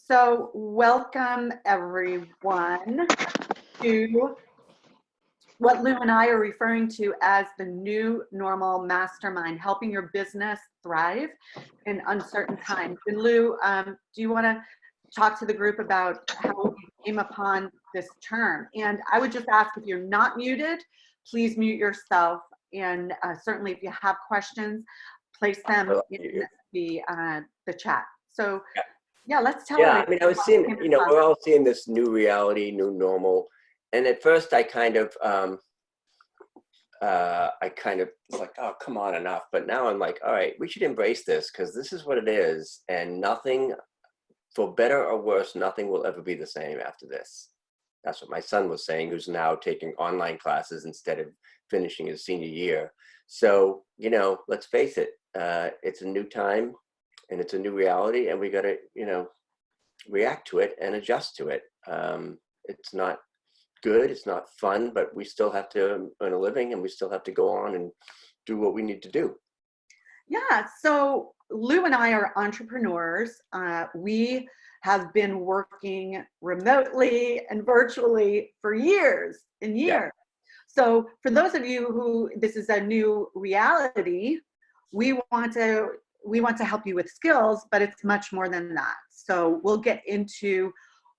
So welcome everyone to what Lou and I are referring to as the new normal mastermind, helping your business thrive in uncertain times. And Lou, do you want to talk to the group about how we came upon this term? And I would just ask, if you're not muted, please mute yourself. And certainly if you have questions, place them in the chat. So yeah, let's tell I mean, I was seeing, we're all seeing this new reality, new normal. And at first I kind of was like, oh, come on, enough. But now I'm like, all right, we should embrace this because this is what it is. And nothing, for better or worse, nothing will ever be the same after this. That's what my son was saying, who's now taking online classes instead of finishing his senior year. So, let's face it, it's a new time and it's a new reality, and we got to, react to it and adjust to it. It's not good, it's not fun, but we still have to earn a living and we still have to go on and do what we need to do. Yeah, so Lou and I are entrepreneurs. We have been working remotely and virtually for years and years. Yeah. So for those of you who this is a new reality, we want to help you with skills, but it's much more than that. So we'll get into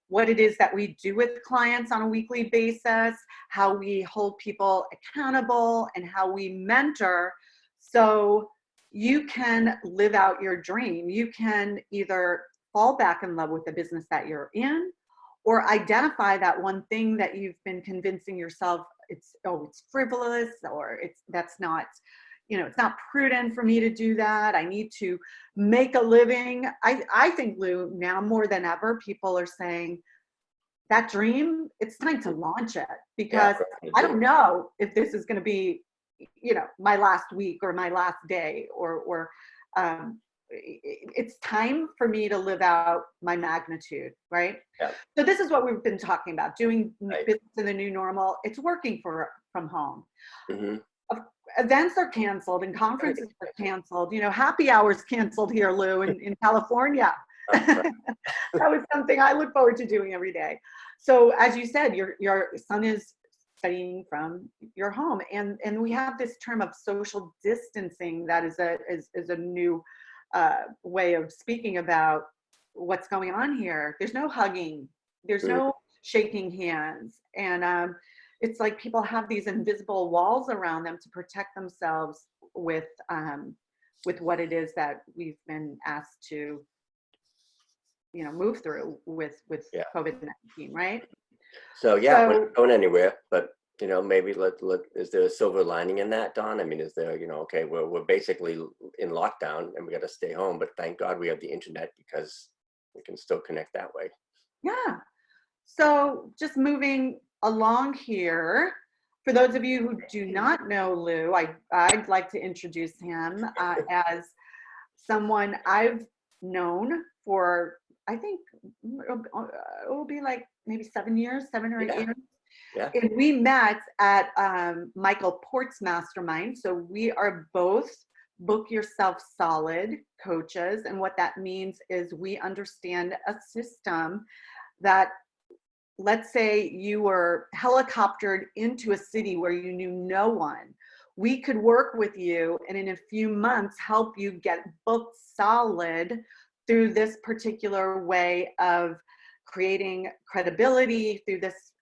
what it is that we do with clients on a weekly basis, how we hold people accountable, and how we mentor so you can live out your dream. You can either fall back in love with the business that you're in, or identify that one thing that you've been convincing yourself it's frivolous, or it's not prudent for me to do that. I need to make a living. I think, Lou, now more than ever, people are saying that dream, it's time to launch it, because I don't know if this is going to be, my last week or my last day, or it's time for me to live out my magnitude, right? Yeah. So this is what we've been talking about, doing business in the new normal. It's working from home. Mm-hmm. Events are canceled and conferences are canceled. Happy hours canceled here, Lou, in California. That was something I look forward to doing every day. So as you said, your son is studying from your home, and we have this term of social distancing that is a new way of speaking about what's going on here. There's no hugging, there's no shaking hands, and it's like people have these invisible walls around them to protect themselves with what it is that we've been asked to, move through with COVID-19, right? So we're not going anywhere, but maybe is there a silver lining in that, Dawn? I mean, is there, okay, we're basically in lockdown and we got to stay home, but thank God we have the internet because we can still connect that way. Yeah. So just moving along here, for those of you who do not know Lou, I'd like to introduce him as someone I've known for, I think it will be like maybe 7 or 8 years. Yeah. And we met at Michael Port's Mastermind. So we are both Book Yourself Solid coaches. And what that means is we understand a system that, let's say you were helicoptered into a city where you knew no one. We could work with you and in a few months help you get booked solid through this particular way of creating credibility, through this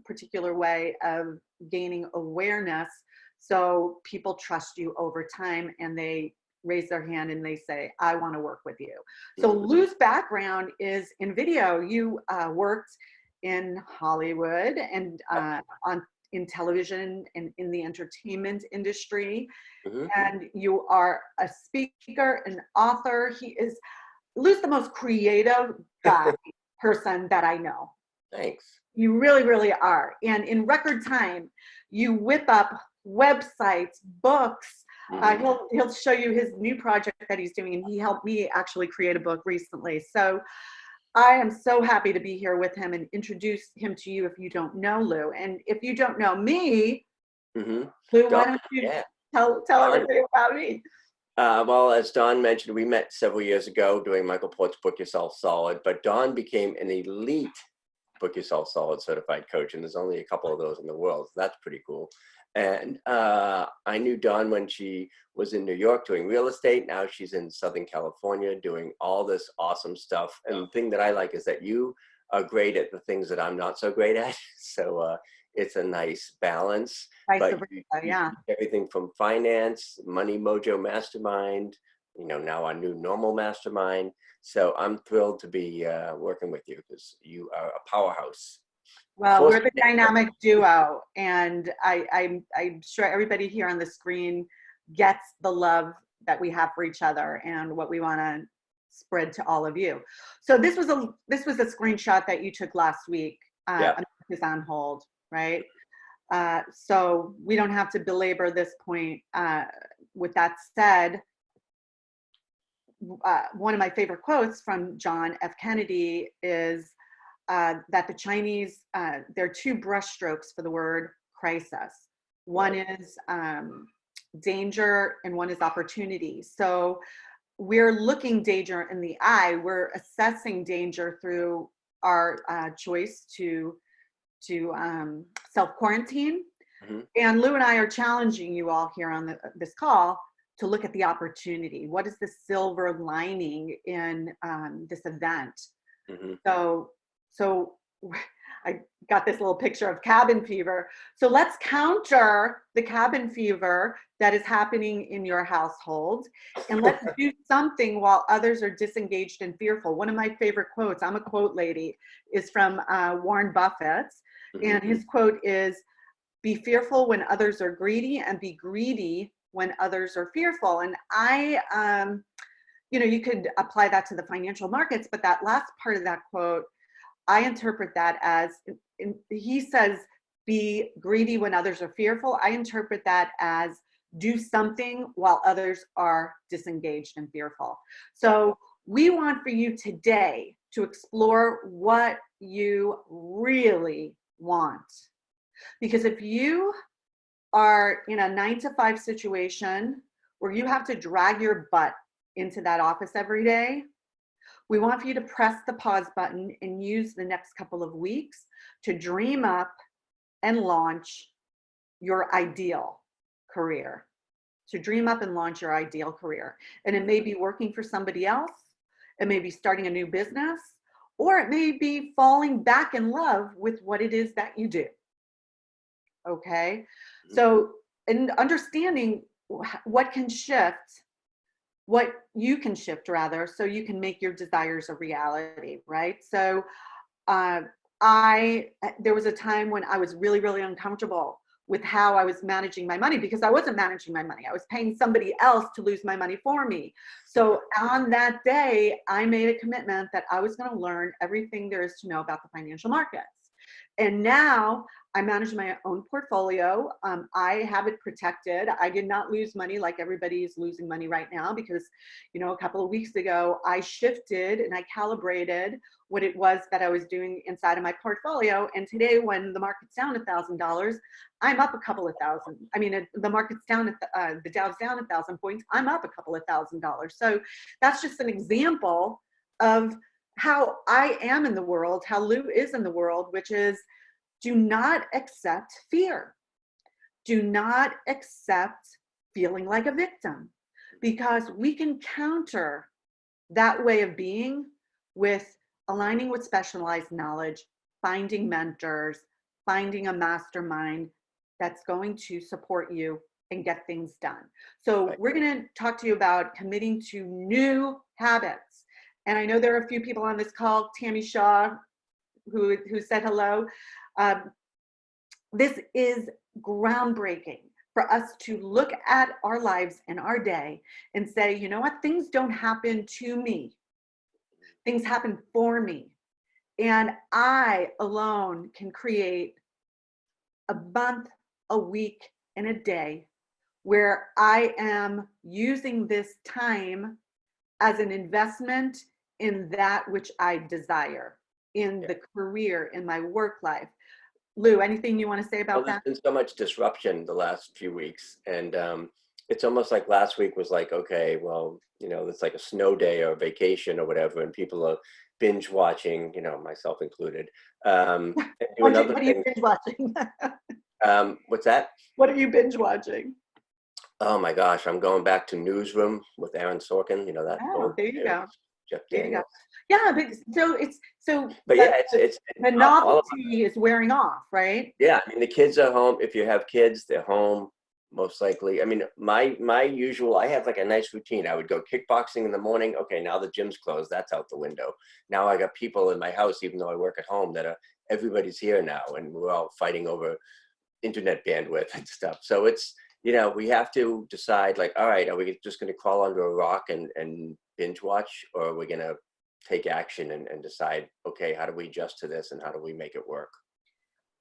particular way of gaining awareness, so people trust you over time and they raise their hand and they say, I want to work with you. So Lou's background is in video. You worked in Hollywood and in television and in the entertainment industry. Mm-hmm. And you are a speaker, an author. Lou's the most creative person that I know. Thanks. You really, really are. And in record time, you whip up websites, books. Mm-hmm. He'll show you his new project that he's doing, and he helped me actually create a book recently. So I am so happy to be here with him and introduce him to you if you don't know Lou. And if you don't know me, Lou, why don't you tell everybody about me? Well, as Don mentioned, we met several years ago doing Michael Port's Book Yourself Solid, but Don became an elite Book Yourself Solid certified coach, and there's only a couple of those in the world. So that's pretty cool. And I knew Dawn when she was in New York doing real estate. Now she's in Southern California doing all this awesome stuff. And the thing that I like is that you are great at the things that I'm not so great at. So it's a nice balance. Vice But versa, you yeah. teach everything from finance, Money Mojo Mastermind, now our new normal mastermind. So I'm thrilled to be working with you because you are a powerhouse. Well, Close we're the dynamic duo, and I'm sure everybody here on the screen gets the love that we have for each other and what we want to spread to all of you. So this was a screenshot that you took last week. Yeah. Is on hold, right? So we don't have to belabor this point. With that said, one of my favorite quotes from John F. Kennedy is that the Chinese, there are two brushstrokes for the word crisis. One is danger and one is opportunity. So we're looking danger in the eye. We're assessing danger through our choice to self-quarantine. Mm-hmm. And Lou and I are challenging you all here on this call to look at the opportunity. What is the silver lining in this event? Mm-hmm. So I got this little picture of cabin fever. So let's counter the cabin fever that is happening in your household, and let's do something while others are disengaged and fearful. One of my favorite quotes, I'm a quote lady, is from Warren Buffett. Mm-hmm. And his quote is, "Be fearful when others are greedy and be greedy when others are fearful." And you could apply that to the financial markets, but that last part of that quote, I interpret that as, he says, be greedy when others are fearful. I interpret that as do something while others are disengaged and fearful. So we want for you today to explore what you really want. Because if you are in a 9-to-5 situation where you have to drag your butt into that office every day, we want for you to press the pause button and use the next couple of weeks to dream up and launch your ideal career. To dream up and launch your ideal career. And it may be working for somebody else, it may be starting a new business, or it may be falling back in love with what it is that you do. Okay? So, and understanding what you can shift rather, so you can make your desires a reality, right? So there was a time when I was really, really uncomfortable with how I was managing my money, because I wasn't managing my money. I was paying somebody else to lose my money for me. So on that day, I made a commitment that I was going to learn everything there is to know about the financial markets. And now I manage my own portfolio. I have it protected. I did not lose money like everybody is losing money right now, because, a couple of weeks ago, I shifted and I calibrated what it was that I was doing inside of my portfolio. And today, when the market's down $1,000, I'm up a couple of thousand. I mean, the market's down, the Dow's down 1,000 points. I'm up a couple of $1,000. So that's just an example of how I am in the world, how Lou is in the world, which is, do not accept fear. Do not accept feeling like a victim, because we can counter that way of being with aligning with specialized knowledge, finding mentors, finding a mastermind that's going to support you and get things done. So we're going to talk to you about committing to new habits. And I know there are a few people on this call, Tammy Shaw, who said hello. This is groundbreaking for us to look at our lives and our day and say, you know what, things don't happen to me. Things happen for me. And I alone can create a month, a week, and a day where I am using this time as an investment in that which I desire, in the career, in my work life. Lou, anything you want to say about that? There's been so much disruption the last few weeks, and it's almost like last week was like, okay, well, it's like a snow day or a vacation or whatever, and people are binge watching, myself included, and doing other What are you things. binge watching? What's that? What are you binge watching? Oh my gosh, I'm going back to Newsroom with Aaron Sorkin, that Oh, old there you series, go. Jeff There you go. Daniels. Yeah, but so But the, yeah, it's the all of novelty is wearing off, right? Yeah, I mean the kids are home. If you have kids, they're home most likely. I mean, my usual, I have like a nice routine. I would go kickboxing in the morning. Okay, now the gym's closed. That's out the window. Now I got people in my house, even though I work at home, everybody's here now, and we're all fighting over internet bandwidth and stuff. So it's we have to decide, like, all right, are we just going to crawl under a rock and binge watch, or are we going to take action and decide, okay, how do we adjust to this and how do we make it work?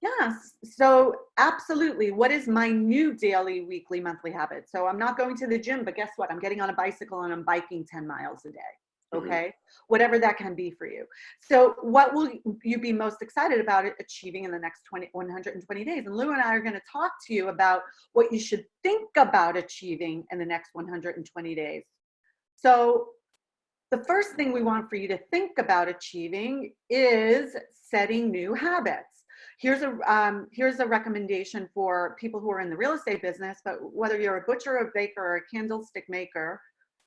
Yes. So absolutely. What is my new daily, weekly, monthly habit? So I'm not going to the gym, but guess what? I'm getting on a bicycle and I'm biking 10 miles a day. Okay. Whatever that can be for you. So what will you be most excited about achieving in the next 120 days? And Lou and I are going to talk to you about what you should think about achieving in the next 120 days. So the first thing we want for you to think about achieving is setting new habits. Here's a recommendation for people who are in the real estate business, but whether you're a butcher, a baker, or a candlestick maker,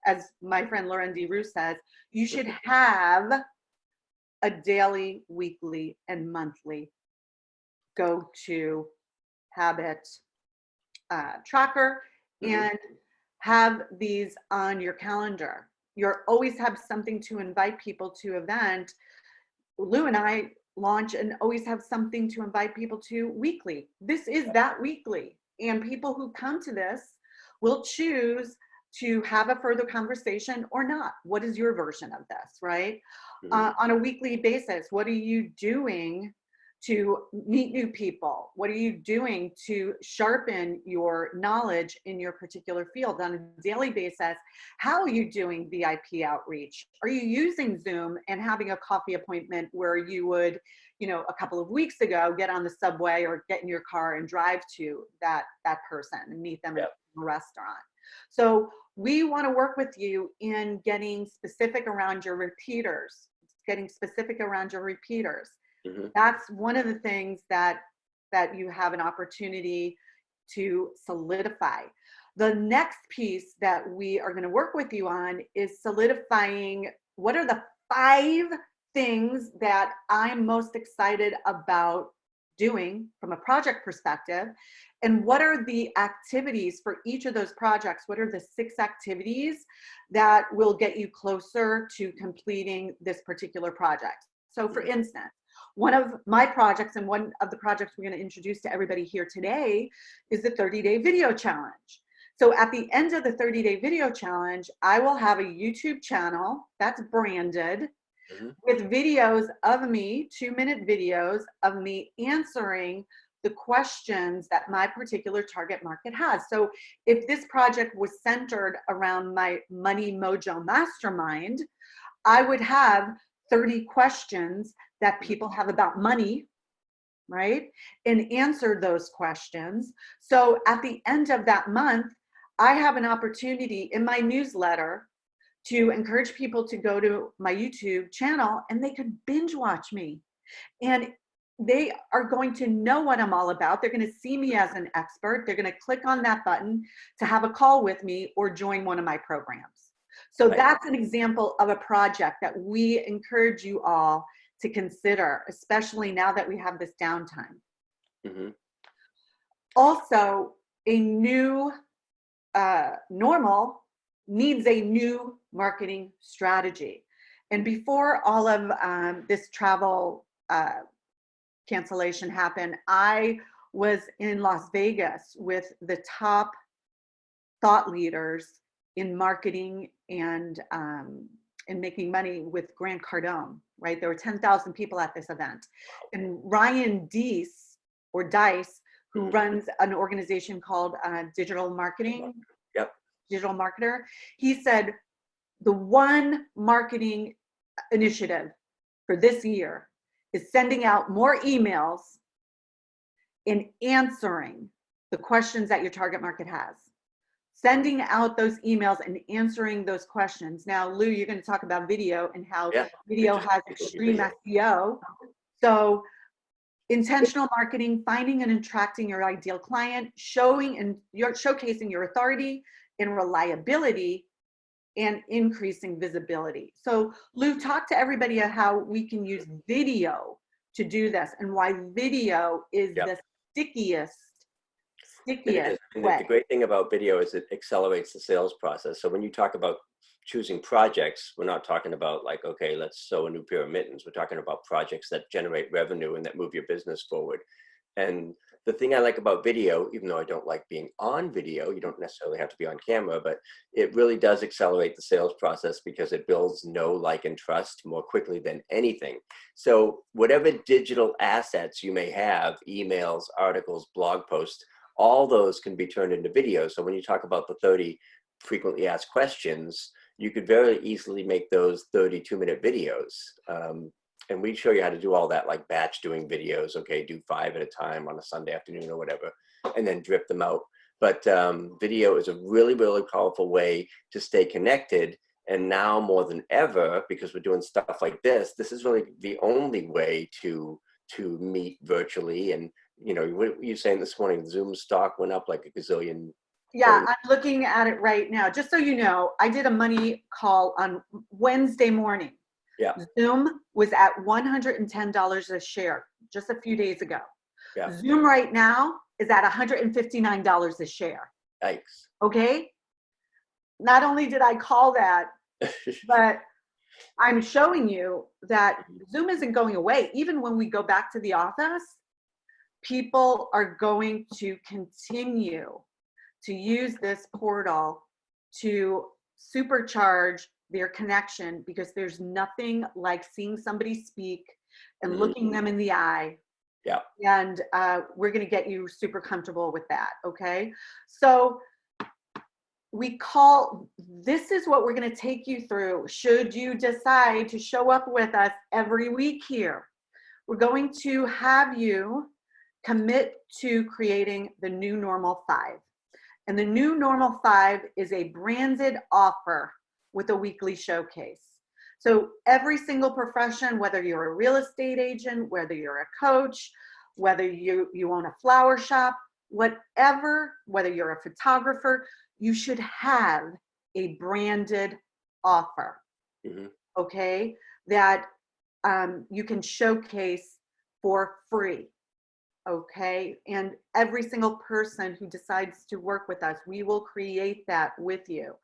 as my friend Lauren DeRue says, you should have a daily, weekly, and monthly go-to habit tracker, and have these on your calendar. You always have something to invite people to event. Lou and I launch and always have something to invite people to weekly. This is that weekly. And people who come to this will choose to have a further conversation or not. What is your version of this, right? On a weekly basis, what are you doing to meet new people? What are you doing to sharpen your knowledge in your particular field? On a daily basis, how are you doing VIP outreach? Are you using Zoom and having a coffee appointment where you would, a couple of weeks ago, get on the subway or get in your car and drive to that person and meet them in a restaurant? So we want to work with you in getting specific around your repeaters, That's one of the things that you have an opportunity to solidify. The next piece that we are going to work with you on is solidifying what are the 5 things that I'm most excited about doing from a project perspective, and what are the activities for each of those projects. What are the 6 activities that will get you closer to completing this particular project? So for instance, one of my projects and one of the projects we're going to introduce to everybody here today is the 30-day video challenge. So at the end of the 30-day video challenge, I will have a YouTube channel that's branded with videos of me, 2-minute videos of me answering the questions that my particular target market has. So if this project was centered around my Money Mojo Mastermind, I would have 30 questions that people have about money, right? And answer those questions. So at the end of that month, I have an opportunity in my newsletter to encourage people to go to my YouTube channel and they could binge watch me. And they are going to know what I'm all about. They're going to see me as an expert. They're going to click on that button to have a call with me or join one of my programs. So that's an example of a project that we encourage you all to consider, especially now that we have this downtime. Also, a new normal needs a new marketing strategy. And before all of this travel cancellation happened, I was in Las Vegas with the top thought leaders in marketing and making money with Grant Cardone, right? There were 10,000 people at this event. And Ryan Dice, who runs an organization called Digital Marketing, Digital Marketer, he said, the one marketing initiative for this year is sending out more emails and answering the questions that your target market has. sending out those emails and answering those questions. Now, Lou, you're going to talk about video and how Yeah. video Pictures, has people do extreme video. SEO. So intentional marketing, finding and attracting your ideal client, showcasing your authority and reliability, and increasing visibility. So Lou, talk to everybody about how we can use video to do this and why video is Yep. the stickiest It is. And the way. great thing about video is it accelerates the sales process. So when you talk about choosing projects, we're not talking about like, okay, let's sew a new pair of mittens. We're talking about projects that generate revenue and that move your business forward. And the thing I like about video, even though I don't like being on video, you don't necessarily have to be on camera, but it really does accelerate the sales process because it builds know, like, and trust more quickly than anything. So whatever digital assets you may have, emails, articles, blog posts, all those can be turned into video. So when you talk about the 30 frequently asked questions, you could very easily make those 32-minute videos. And we show you how to do all that, like batch doing videos. Okay, do 5 at a time on a Sunday afternoon or whatever, and then drip them out. But video is a really, really powerful way to stay connected. And now more than ever, because we're doing stuff like this is really the only way to meet virtually. And you know, what were you saying this morning? Zoom stock went up like a gazillion. Yeah, I'm looking at it right now. Just so you know, I did a money call on Wednesday morning. Yeah. Zoom was at $110 a share just a few days ago. Yeah. Zoom right now is at $159 a share. Yikes. Okay. Not only did I call that, but I'm showing you that Zoom isn't going away. Even when we go back to the office, people are going to continue to use this portal to supercharge their connection, because there's nothing like seeing somebody speak and looking them in the eye. Yeah. And we're going to get you super comfortable with that. Okay. So this is what we're going to take you through. Should you decide to show up with us every week here, we're going to have you commit to creating the new normal 5. And the new normal 5 is a branded offer with a weekly showcase. So every single profession, whether you're a real estate agent, whether you're a coach, whether you own a flower shop, whatever, whether you're a photographer, you should have a branded offer, okay, that you can showcase for free. Okay, and every single person who decides to work with us, we will create that with you.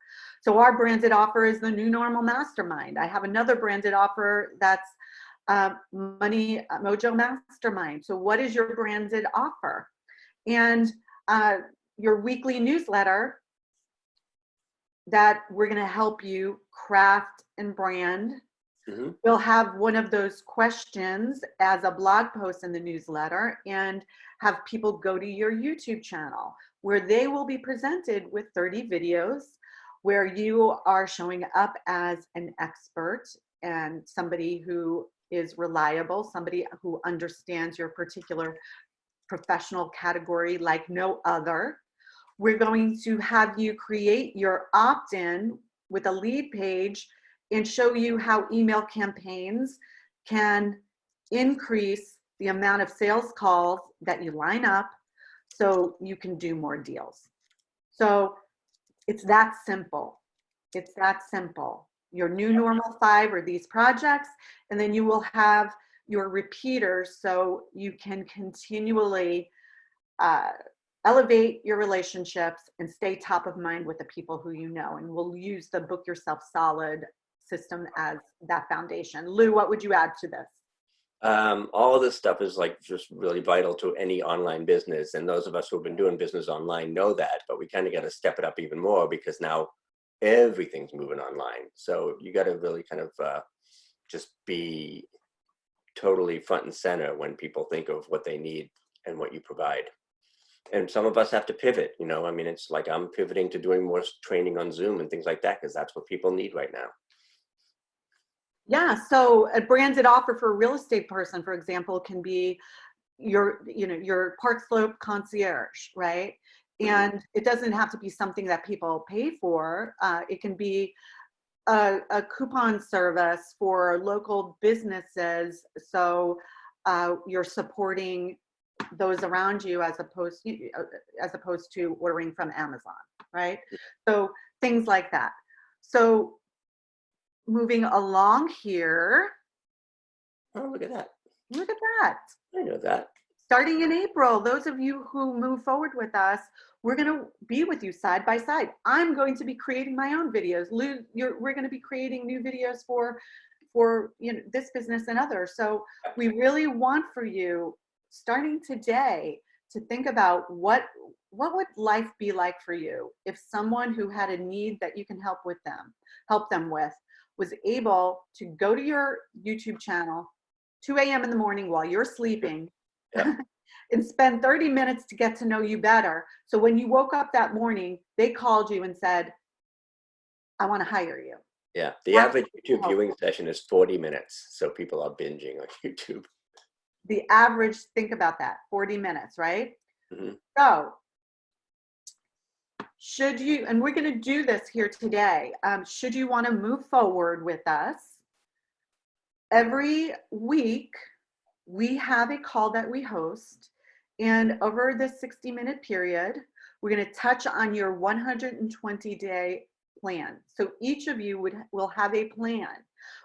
So our branded offer is the New Normal Mastermind. I have another branded offer that's Money Mojo Mastermind. So what is your branded offer? And your weekly newsletter that we're going to help you craft and brand. We'll have one of those questions as a blog post in the newsletter, and have people go to your YouTube channel where they will be presented with 30 videos where you are showing up as an expert and somebody who is reliable, somebody who understands your particular professional category like no other. We're going to have you create your opt-in with a lead page and show you how email campaigns can increase the amount of sales calls that you line up so you can do more deals. So it's that simple. It's that simple. Your new normal 5 are these projects, and then you will have your repeaters so you can continually elevate your relationships and stay top of mind with the people who you know. And we'll use the Book Yourself Solid system as that foundation. Lou, what would you add to this? All of this stuff is like just really vital to any online business. And those of us who have been doing business online know that, but we kind of got to step it up even more because now everything's moving online. So you got to really kind of just be totally front and center when people think of what they need and what you provide. And some of us have to pivot, you know, I mean, it's like I'm pivoting to doing more training on Zoom and things like that because that's what people need right now. Yeah, so a branded offer for a real estate person, for example, can be your Park Slope concierge, right? And it doesn't have to be something that people pay for. It can be a coupon service for local businesses. So you're supporting those around you as opposed to ordering from Amazon, right? So things like that. So moving along here. Oh, look at that. Look at that. I know that. Starting in April, those of you who move forward with us, we're going to be with you side by side. I'm going to be creating my own videos. Lou, we're going to be creating new videos for this business and others. So we really want for you, starting today, to think about what would life be like for you if someone who had a need that you can help them with, was able to go to your YouTube channel 2 a.m. in the morning while you're sleeping. Yeah. And spend 30 minutes to get to know you better. So when you woke up that morning, they called you and said, I want to hire you. Yeah. The average YouTube viewing session is 40 minutes. So people are binging on YouTube. The average, think about that, 40 minutes, right? Mm-hmm. So should you, and we're going to do this here today, should you want to move forward with us, every week, we have a call that we host, and over the 60-minute period, we're going to touch on your 120-day plan. So each of you will have a plan.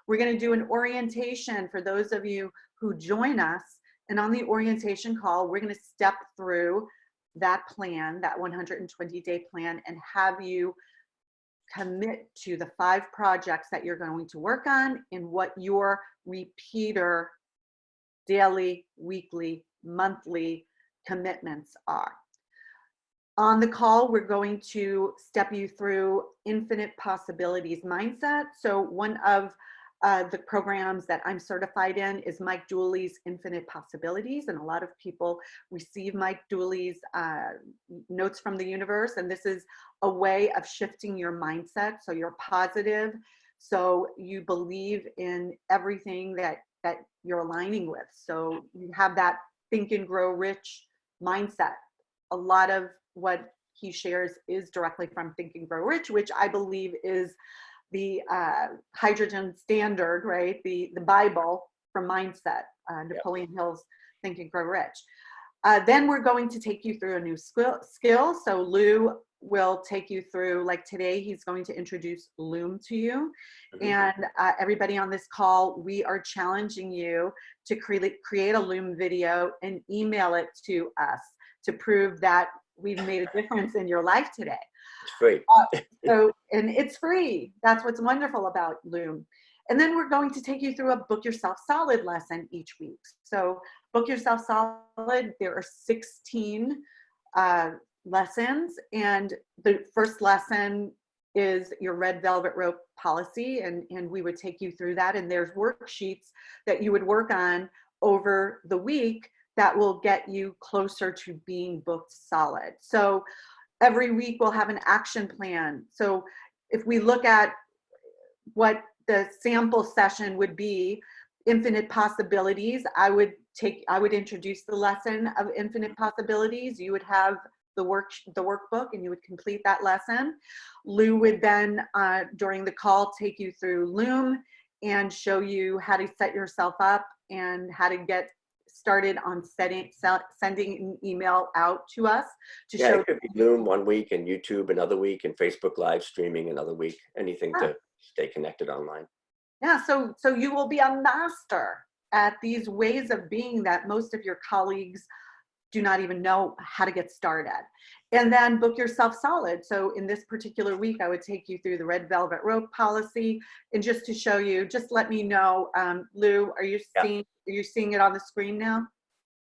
We're going to do an orientation for those of you who join us, and on the orientation call, we're going to step through that plan, that 120-day plan, and have you commit to the 5 projects that you're going to work on and what your repeater daily, weekly, monthly commitments are. On the call, we're going to step you through infinite possibilities mindset. So one of the programs that I'm certified in is Mike Dooley's Infinite Possibilities, and a lot of people receive Mike Dooley's notes from the universe, and this is a way of shifting your mindset so you're positive, so you believe in everything that you're aligning with. So you have that think and grow rich mindset. A lot of what he shares is directly from Think and Grow Rich, which I believe is the hydrogen standard, right? The Bible for mindset, Napoleon Hill's Think and Grow Rich. Then we're going to take you through a new skill. So Lou will take you through, like today, he's going to introduce Loom to you. Mm-hmm. And everybody on this call, we are challenging you to create a Loom video and email it to us to prove that we've made a difference in your life today. It's free. And it's free. That's what's wonderful about Loom. And then we're going to take you through a Book Yourself Solid lesson each week. So Book Yourself Solid, there are 16 lessons. And the first lesson is your red velvet rope policy. And we would take you through that. And there's worksheets that you would work on over the week that will get you closer to being booked solid. So every week we'll have an action plan. So if we look at what the sample session would be, infinite possibilities, I would introduce the lesson of infinite possibilities. You would have the workbook and you would complete that lesson. Lou would then, during the call, take you through Loom and show you how to set yourself up and how to get started on sending an email out to us to show. It could be Loom one week and YouTube another week and Facebook live streaming another week, anything to stay connected online. Yeah, so you will be a master at these ways of being that most of your colleagues do not even know how to get started. And then Book Yourself Solid. So in this particular week, I would take you through the red velvet rope policy. And just to show you, just let me know, Lou, are you seeing it on the screen now?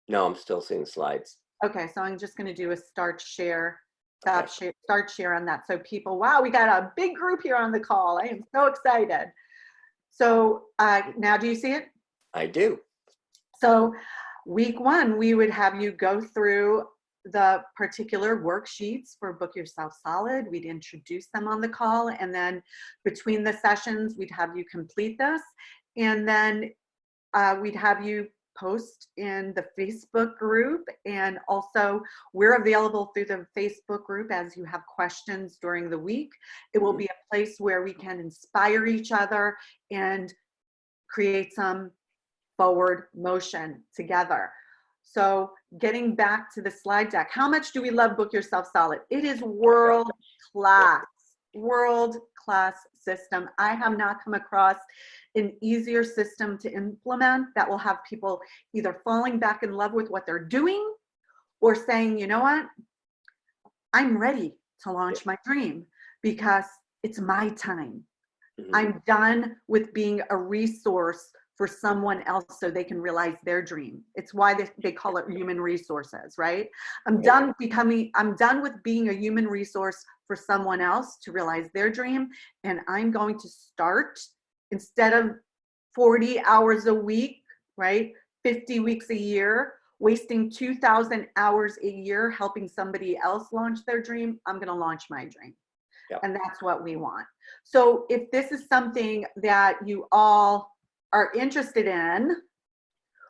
No, I'm still seeing slides. Okay, so I'm just going to do a start share on that. So people, wow, we got a big group here on the call. I am so excited. So now do you see it? I do. So week 1, we would have you go through the particular worksheets for Book Yourself Solid. We'd introduce them on the call, and then between the sessions, we'd have you complete this, and then we'd have you post in the Facebook group, and also we're available through the Facebook group as you have questions during the week. It will be a place where we can inspire each other and create some forward motion together. So getting back to the slide deck, how much do we love Book Yourself Solid? It is world class system. I have not come across an easier system to implement that will have people either falling back in love with what they're doing or saying, you know what, I'm ready to launch my dream because it's my time. I'm done with being a resource for someone else so they can realize their dream. It's why they call it human resources, right? I'm done with being a human resource for someone else to realize their dream. And I'm going to start, instead of 40 hours a week, right? 50 weeks a year, wasting 2,000 hours a year helping somebody else launch their dream, I'm gonna launch my dream. Yep. And that's what we want. So if this is something that you all are interested in,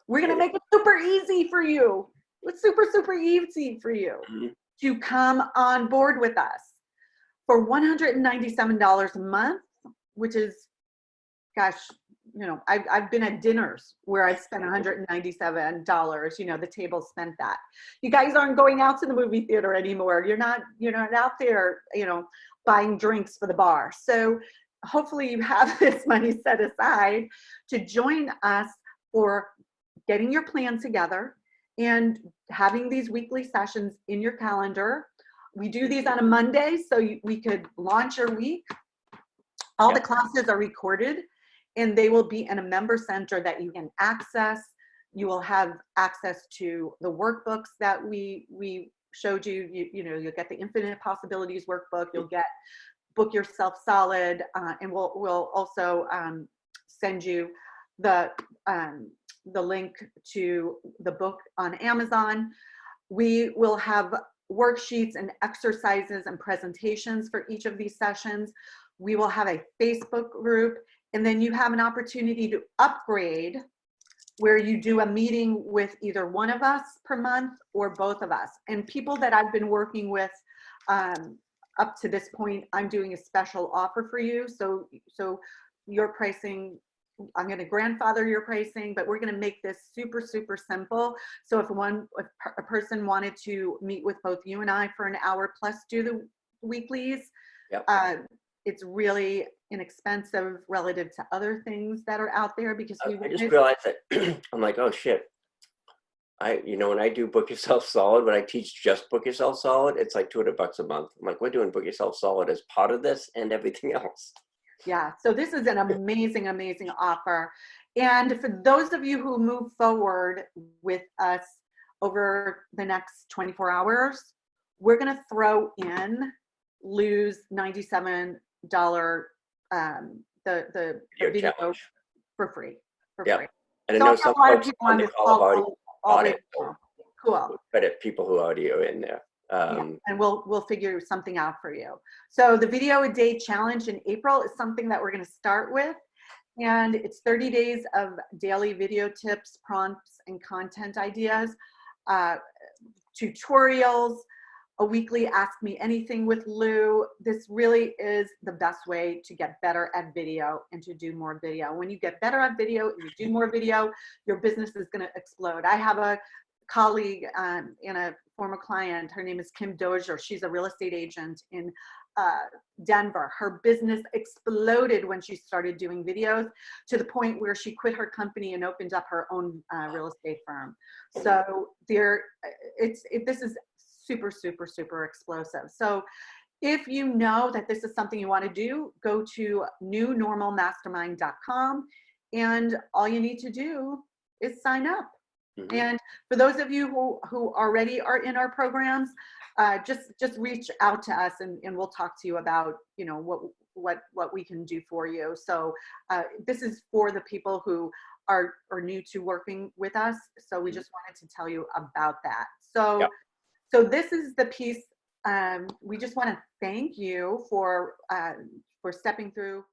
we're going to make it super easy for you. It's super easy for you to come on board with us for $197 a month, which is, gosh, you know, I've been at dinners where I've spent $197. You know, the table spent that. You guys aren't going out to the movie theater anymore. You're not out there, you know, buying drinks for the bar. So hopefully you have this money set aside to join us for getting your plan together and having these weekly sessions in your calendar. We do these on a Monday, so we could launch your week. All the classes are recorded, and they will be in a member center that you can access. You will have access to the workbooks that we showed you. You know, you'll get the Infinite Possibilities workbook. You'll get Book Yourself Solid, and we'll also send you the link to the book on Amazon. We will have worksheets and exercises and presentations for each of these sessions. We will have a Facebook group, and then you have an opportunity to upgrade where you do a meeting with either one of us per month or both of us. And people that I've been working with up to this point, I'm doing a special offer for you. So your pricing, I'm going to grandfather your pricing, but we're going to make this super simple. So if a person wanted to meet with both you and I for an hour plus do the weeklies, it's really inexpensive relative to other things that are out there, because I just realized that I'm like, oh shit. When I do Book Yourself Solid, when I teach just Book Yourself Solid, it's like $200 a month. I'm like, we're doing Book Yourself Solid as part of this and everything else. Yeah, so this is an amazing offer. And for those of you who move forward with us over the next 24 hours, we're going to throw in Lou's $97 the video challenge for free. And I So know some a lot of folks people on on the this call have already call bought it. Cool. Credit people who already are in there. And we'll figure something out for you. So the video a day challenge in April is something that we're going to start with, and it's 30 days of daily video tips, prompts, and content ideas, tutorials, a weekly Ask Me Anything with Lou. This really is the best way to get better at video and to do more video. When you get better at video and you do more video, your business is going to explode. I have a colleague and a former client. Her name is Kim Dozier. She's a real estate agent in Denver. Her business exploded when she started doing videos, to the point where she quit her company and opened up her own real estate firm. So this is super explosive. So if you know that this is something you want to do, go to newnormalmastermind.com, and all you need to do is sign up. And for those of you who already are in our programs, just reach out to us, and we'll talk to you about, you know, what we can do for you. So this is for the people who are new to working with us. So we just wanted to tell you about that. So this is the piece. We just want to thank you for stepping through